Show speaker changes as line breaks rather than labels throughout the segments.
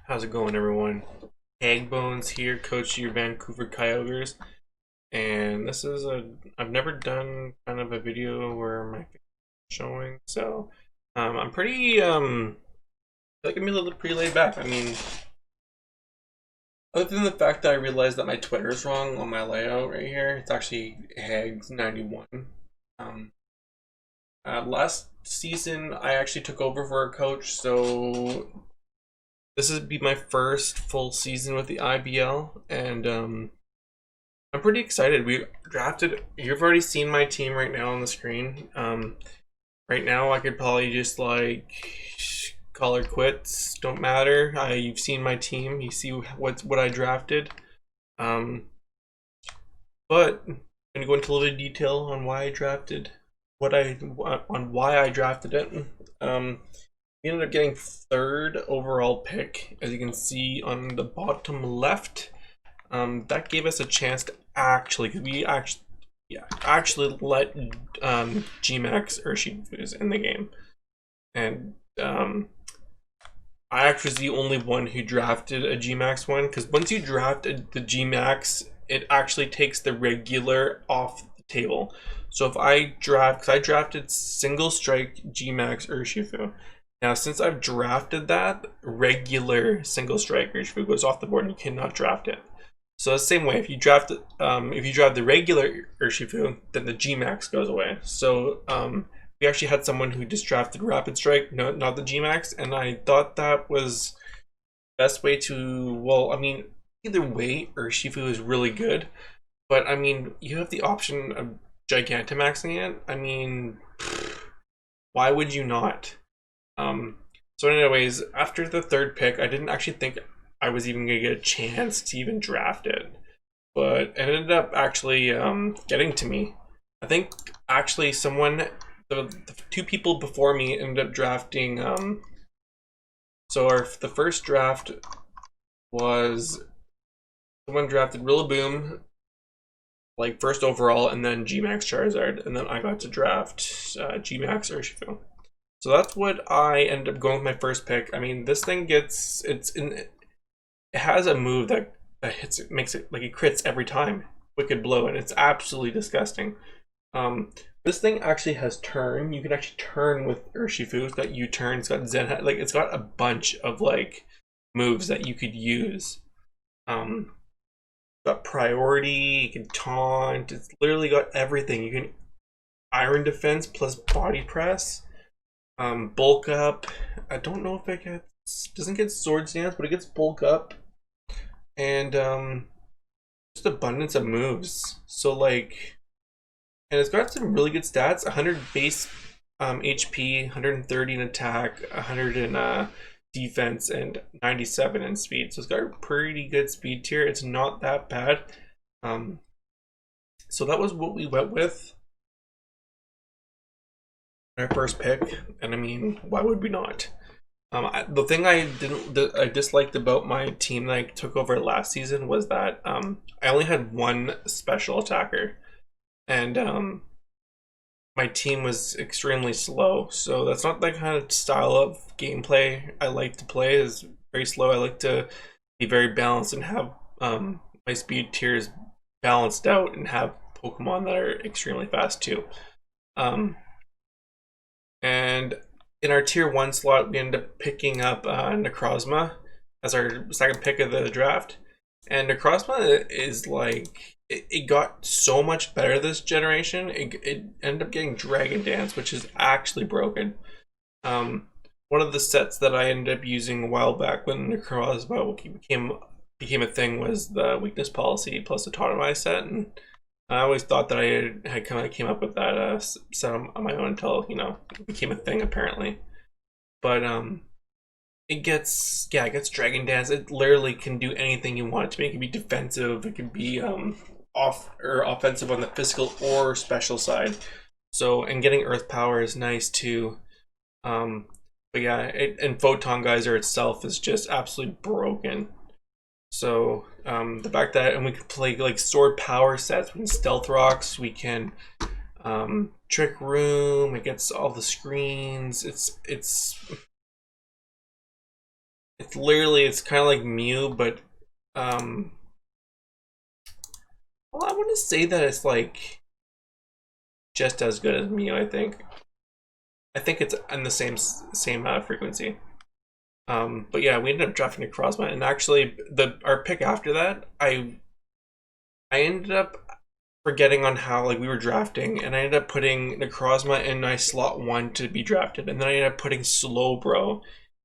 How's it going, everyone? Bones here, coach of your Vancouver Coyotes, and this is I've never done kind of a video where my face is showing, so I'm pretty I feel like I'm a little pretty laid back. I mean, other than the fact that I realized that my Twitter is wrong on my layout right here, it's actually Hags91. Um, Last season I actually took over for a coach, so this would be my first full season with the IBL, and I'm pretty excited. We drafted. You've already seen my team right now on the screen. Right now, I could probably just like call it quits. Don't matter. You've seen my team. You see what I drafted. Um, but I'm gonna go into a little detail on why I drafted why I drafted it. We ended up getting third overall pick, as you can see on the bottom left. That gave us a chance to actually let GMAX Urshifus in the game, and I actually was the only one who drafted a GMAX one, because once you draft the GMAX, it actually takes the regular off the table. So if I draft, because I drafted single strike GMAX Urshifu. Now, since I've drafted that, regular single strike Urshifu goes off the board and you cannot draft it. So the same way, if you draft the regular Urshifu, then the G-Max goes away. So we actually had someone who just drafted Rapid Strike, not the G-Max, and I thought that was the best way to, well, I mean, either way, Urshifu is really good, but I mean, you have the option of Gigantamaxing it. I mean, why would you not? So anyways, after the third pick, I didn't actually think I was even gonna get a chance to even draft it, but it ended up actually getting to me. I think actually the two people before me ended up drafting. The first draft was someone drafted Rillaboom, like first overall, and then G-Max Charizard, and then I got to draft G-Max Urshifu. So that's what I ended up going with my first pick. I mean, this thing it has a move that makes it like it crits every time. Wicked Blow, and it's absolutely disgusting. This thing actually has turn. You can actually turn with Urshifu. It's got U-turn. It's got Zen. Like it's got a bunch of like moves that you could use. Got priority. You can taunt. It's literally got everything. You can Iron Defense plus Body Press. Bulk Up. I don't know if it doesn't get Sword Stance, but it gets Bulk Up, and just abundance of moves. So like, and it's got some really good stats: 100 base HP, 130 in attack, 100 in defense, and 97 in speed. So it's got a pretty good speed tier. It's not that bad. So that was what we went with our first pick, and I mean, why would we not? The thing I disliked about my team that I took over last season was that I only had one special attacker, and my team was extremely slow. So that's not the kind of style of gameplay I like to play. Is very slow. I like to be very balanced and have my speed tiers balanced out and have Pokemon that are extremely fast too. And in our tier 1 slot, we ended up picking up Necrozma as our second pick of the draft. And Necrozma is like, it got so much better this generation. It ended up getting Dragon Dance, which is actually broken. One of the sets that I ended up using a while back when Necrozma became a thing was the Weakness Policy plus the Totemize set. And I always thought that I had kind of came up with that set on my own until, you know, it became a thing apparently. But it gets Dragon Dance. It literally can do anything you want it to be. It can be defensive. It can be offensive on the physical or special side. So, and getting Earth Power is nice too. But yeah, and Photon Geyser itself is just absolutely broken. So the fact that, and we can play like sword power sets, we can stealth rocks, we can trick room, it gets all the screens. It's literally, it's kind of like Mew, but well, I want to say that it's like just as good as Mew. I think it's in the same frequency. But yeah, we ended up drafting Necrozma, and actually, our pick after that, I ended up forgetting on how like we were drafting, and I ended up putting Necrozma in my slot 1 to be drafted, and then I ended up putting Slowbro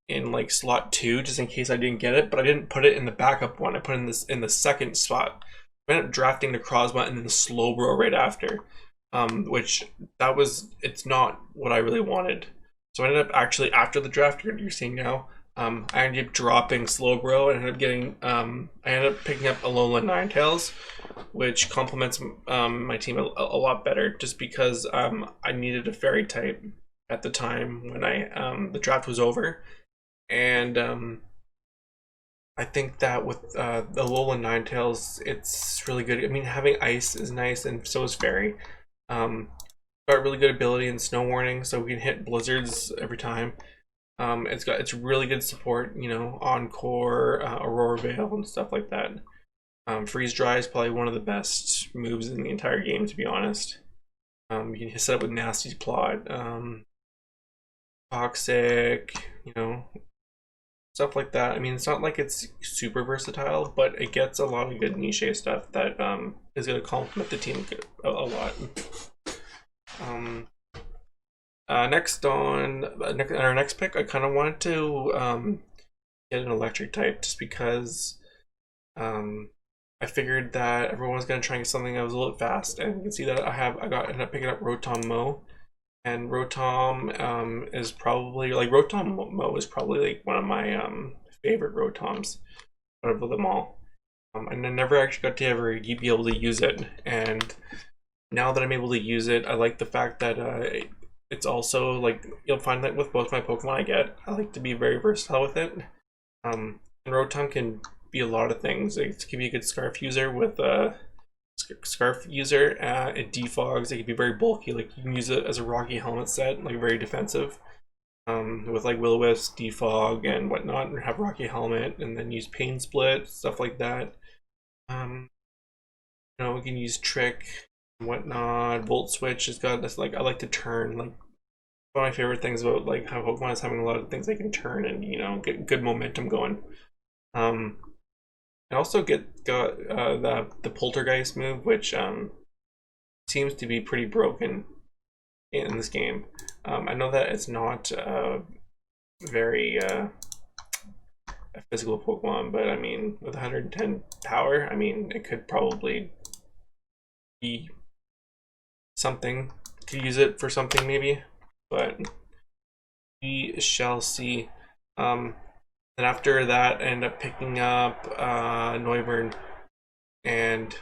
in like slot 2 just in case I didn't get it, but I didn't put it in the backup one. I put it in the second spot. I ended up drafting Necrozma and then the Slowbro right after, which it's not what I really wanted. So I ended up actually after the draft you're seeing now. I ended up dropping Slowbro and I ended up picking up Alola Ninetales, which complements my team a lot better just because I needed a fairy type at the time when the draft was over. And I think that with the Alola Ninetales, it's really good. I mean, having ice is nice, and so is fairy. Got really good ability in snow warning, so we can hit blizzards every time. It's really good support, you know, Encore, Aurora Veil, and stuff like that. Freeze Dry is probably one of the best moves in the entire game, to be honest. You can set up with Nasty Plot, Toxic, you know, stuff like that. I mean, it's not like it's super versatile, but it gets a lot of good niche stuff that is going to complement the team a lot. Next on our next pick, I kind of wanted to get an electric type just because I figured that everyone was gonna try and get something that was a little fast, and you can see that ended up picking up Rotom Mo, and Rotom is probably like Rotom Mo is probably like one of my favorite Rotoms out of them all. And I never actually got to ever be able to use it, and now that I'm able to use it, I like the fact that it's also like you'll find that with both my Pokemon I like to be very versatile with it. And Rotom can be a lot of things. It can be a good Scarf user with Scarf user. It defogs. It can be very bulky. Like you can use it as a Rocky Helmet set, like very defensive. With like Will-O-Wisp, defog, and whatnot, and have Rocky Helmet, and then use Pain Split, stuff like that. You know, we can use Trick and whatnot. Volt Switch has got this, like I like to turn. Like one of my favorite things about like how Pokemon is having a lot of things they can turn and, you know, get good momentum going. I also got the Poltergeist move, which seems to be pretty broken in this game. I know that it's not very a physical Pokemon, but I mean, with 110 power, I mean, it could probably be something. Could use it for something maybe, but we shall see. And after that, I ended up picking up Noivern, and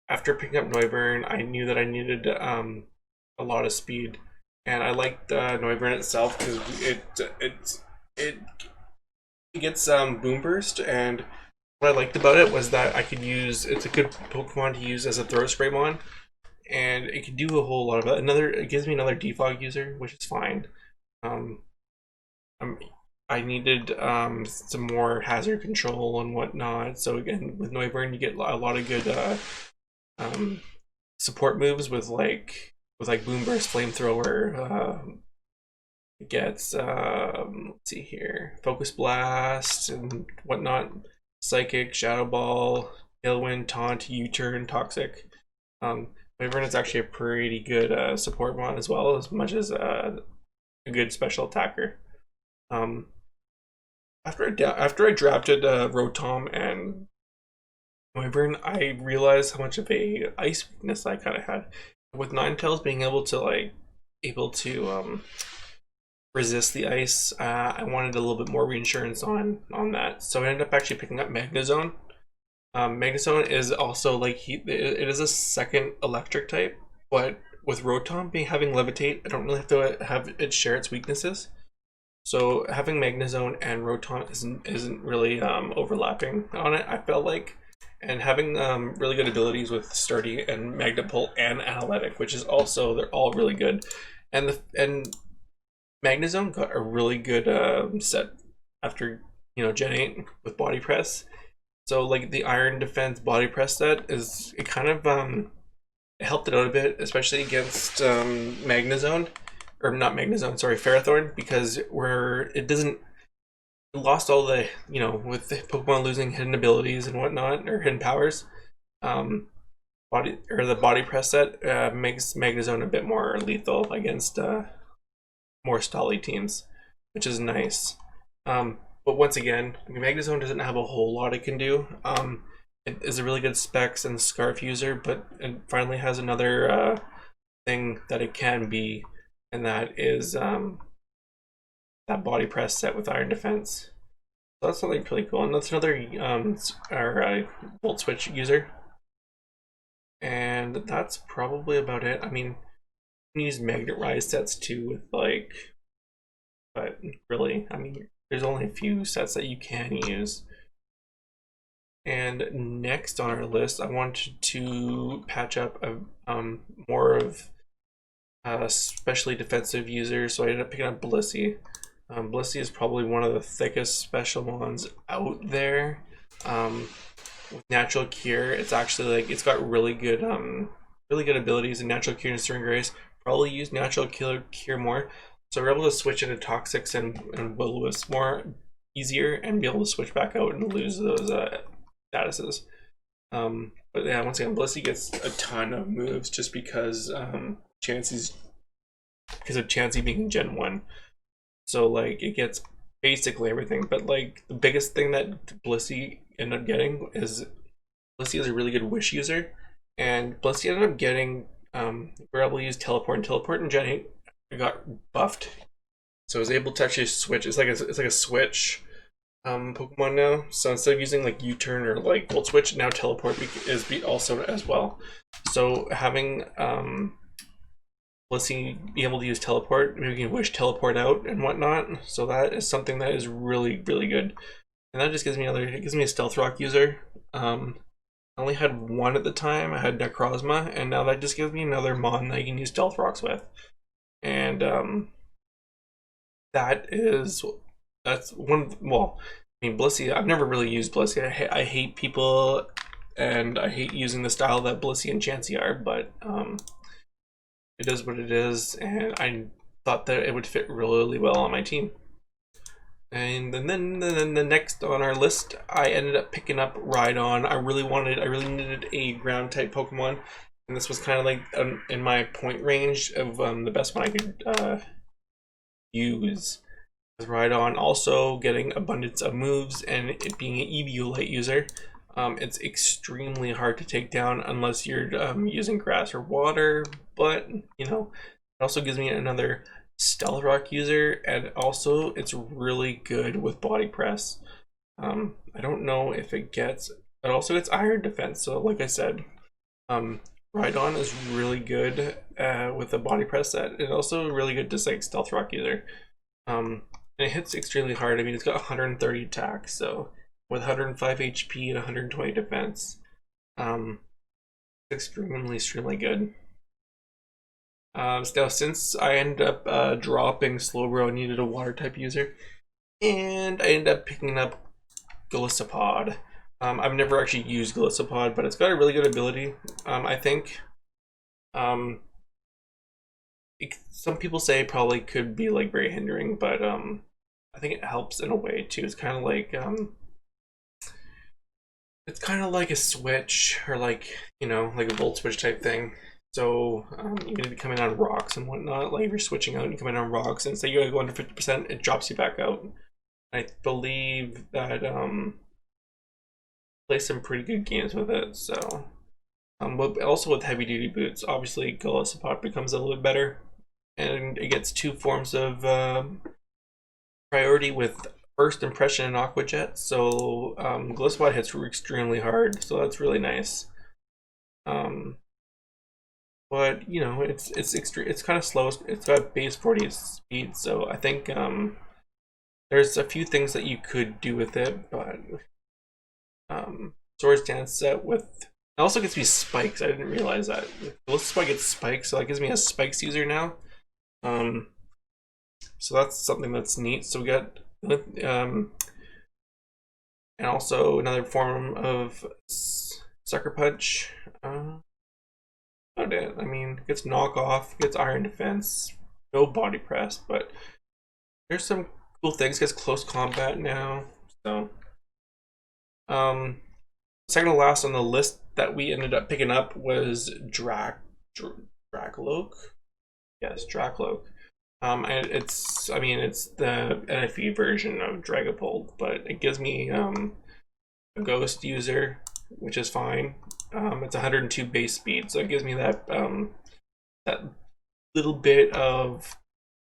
after picking up Noivern, I knew that I needed a lot of speed, and I liked Noivern itself because it gets Boom Burst, and what I liked about it was that it's a good Pokemon to use as a Throw Spraymon, and it can do a whole lot of it gives me another defog user, which is fine. I needed some more hazard control and whatnot, so again with Noivern you get a lot of good support moves with like Boom Burst, Flamethrower. It gets let's see here, Focus Blast and whatnot, Psychic, Shadow Ball, Tailwind, Taunt, U-Turn, Toxic. Noivern is actually a pretty good support mod as well, as much as a good special attacker. After I drafted Rotom and Noivern, I realized how much of a ice weakness I kind of had. With Ninetales being able to resist the ice, I wanted a little bit more reinsurance on that. So I ended up actually picking up Magnezone. Magnezone is also like it is a second electric type, but with Rotom having Levitate, I don't really have to have it share its weaknesses. So having Magnezone and Rotom isn't really overlapping on it, I felt like, and having really good abilities with Sturdy and Magnapult and Analytic, which is also, they're all really good, and Magnezone got a really good set after Gen 8 with body press. So like the Iron Defense body press set is it kind of it helped it out a bit, especially against Magnezone, or not Magnezone, sorry, Ferrothorn, because where it doesn't it lost all the with the Pokemon losing hidden abilities and whatnot, or hidden powers. Um, the body press set makes Magnezone a bit more lethal against more stally teams, which is nice. But once again, Magnezone doesn't have a whole lot it can do. It is a really good Specs and Scarf user, but it finally has another thing that it can be, and that is that body press set with Iron Defense. So that's something pretty cool, and that's another Volt Switch user. And that's probably about it. I mean, you can use Magnet Rise sets too with like, but really, I mean, there's only a few sets that you can use. And next on our list, I wanted to patch up more of especially defensive users, so I ended up picking up Blissey. Blissey is probably one of the thickest special ones out there. With Natural Cure, it's actually like it's got really good abilities in Natural Cure and Stern Grace. Probably use Natural Cure more, so we're able to switch into Toxics and Will-O-Wisp more easier, and be able to switch back out and lose those statuses. But yeah, once again, Blissey gets a ton of moves just because of Chansey being Gen 1. So like it gets basically everything, but like the biggest thing that Blissey ended up getting is Blissey is a really good Wish user, and Blissey ended up getting we're able to use Teleport in Gen 8. It got buffed, so I was able to actually switch. It's like a switch Pokemon now. So instead of using like U-turn or like Volt Switch, now Teleport is also as well. So having Blissey be able to use Teleport, maybe we can Wish Teleport out and whatnot. So that is something that is really, really good. And that just gives me a Stealth Rock user. I only had one at the time. I had Necrozma, and now that just gives me another Mon that I can use Stealth Rocks with. And that's one. Well, I mean, Blissey. I've never really used Blissey. I hate people, and I hate using the style that Blissey and Chansey are. But it is what it is, and I thought that it would fit really well on my team. And then the next on our list, I ended up picking up Rhydon. I really needed a ground type Pokemon, and this was kind of like in my point range of the best one I could use. With Rhydon also getting abundance of moves, and it being an Eviolite user, it's extremely hard to take down unless you're using grass or water. But it also gives me another Stealth Rock user, and also it's really good with body press. I don't know if it also gets Iron Defense. So like I said, Rhydon is really good with the body press set, and also really good to like Stealth Rock user. And it hits extremely hard. I mean, it's got 130 attack, so with 105 HP and 120 defense, extremely good. Now, since I ended up dropping Slowbro, I needed a water type user, and I ended up picking up Golisopod. I've never actually used Golisopod, but it's got a really good ability. I think some people say it probably could be like very hindering, but I think it helps in a way too. It's kind of like a switch, or like like a Volt Switch type thing. So you need to come in on rocks and whatnot. Like if you're switching out and you come in on rocks, and say you gotta go under 50%, it drops you back out. I believe that play some pretty good games with it. So but also with heavy duty boots, obviously Golisopod becomes a little bit better, and it gets 2 forms of priority with First Impression and Aqua Jet. So Golisopod hits extremely hard, so that's really nice. But it's kind of slow. It's got base 40 speed, so I think there's a few things that you could do with it, but Swords Dance set with it also gets me spikes. I didn't realize that. Golisopod gets spikes, so that gives me a spikes user now. So that's something that's neat. So we got and also another form of Sucker Punch. About it. I mean, gets knockoff, gets iron defense, no body press, but there's some cool things. Gets close combat now. So, second to last on the list that we ended up picking up was Dracloak. Yes, Dracloak. And it's, I mean, it's the NFE version of Dragapult, but it gives me a ghost user, which is fine. It's 102 base speed, so it gives me that that little bit of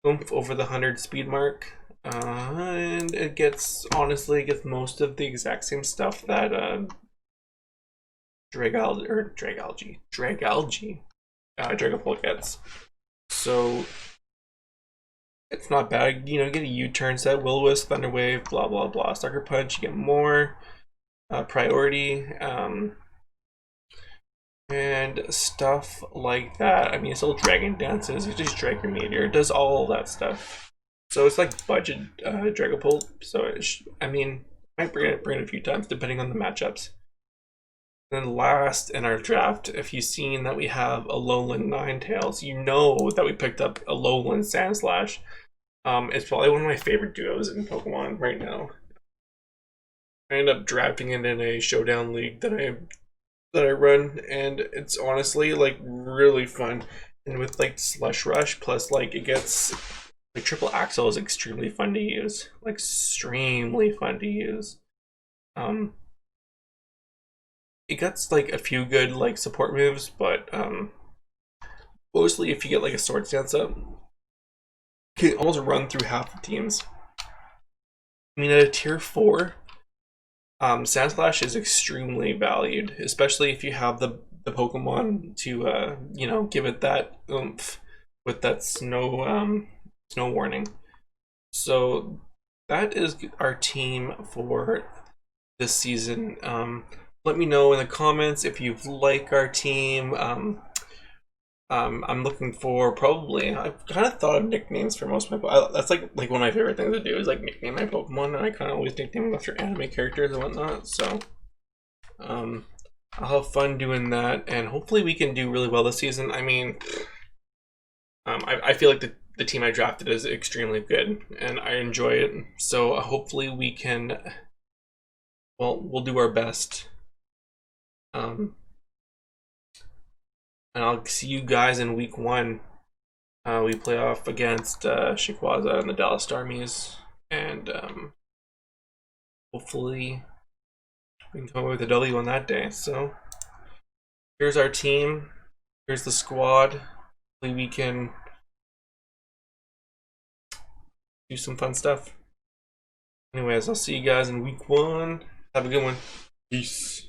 oomph over the 100 speed mark, and it gets, honestly, gets most of the exact same stuff that Dragapult gets. So it's not bad. You know, you get a U-turn set, Will-O-Wisp, Thunder Wave, blah blah blah, Sucker Punch. You get more priority. And stuff like that. I mean, it still Dragon Dances, it just Dragon Meteor, it does all that stuff. So it's like budget Dragapult. So I mean, I might bring it a few times depending on the matchups. And then last in our draft, if you've seen that we have a Alolan Ninetales, you know that we picked up a Alolan Sandslash. It's probably one of my favorite duos in Pokemon right now. I ended up drafting it in a showdown league that I run, and it's honestly like really fun. And with like Slush Rush, plus like it gets like Triple Axle is extremely fun to use, like extremely fun to use. It gets like a few good like support moves, but mostly if you get like a Sword Stance up, you can almost run through half the teams. I mean, at a tier 4, Sandslash is extremely valued, especially if you have the Pokemon to you know, give it that oomph with that snow warning. So that is our team for this season. Let me know in the comments if you like our team. I'm looking for probably, I've kind of thought of nicknames for most of my, that's like one of my favorite things to do is like nickname my Pokemon, and I kind of always nickname them after anime characters and whatnot. So I'll have fun doing that, and hopefully we can do really well this season. I mean, I feel like the team I drafted is extremely good and I enjoy it, so hopefully we can, well, we'll do our best. And I'll see you guys in week 1. We play off against Shikwaza and the Dallas Starmies, and hopefully we can come away with a W on that day. So here's our team, here's the squad. Hopefully we can do some fun stuff. Anyways, I'll see you guys in week 1. Have a good one. Peace.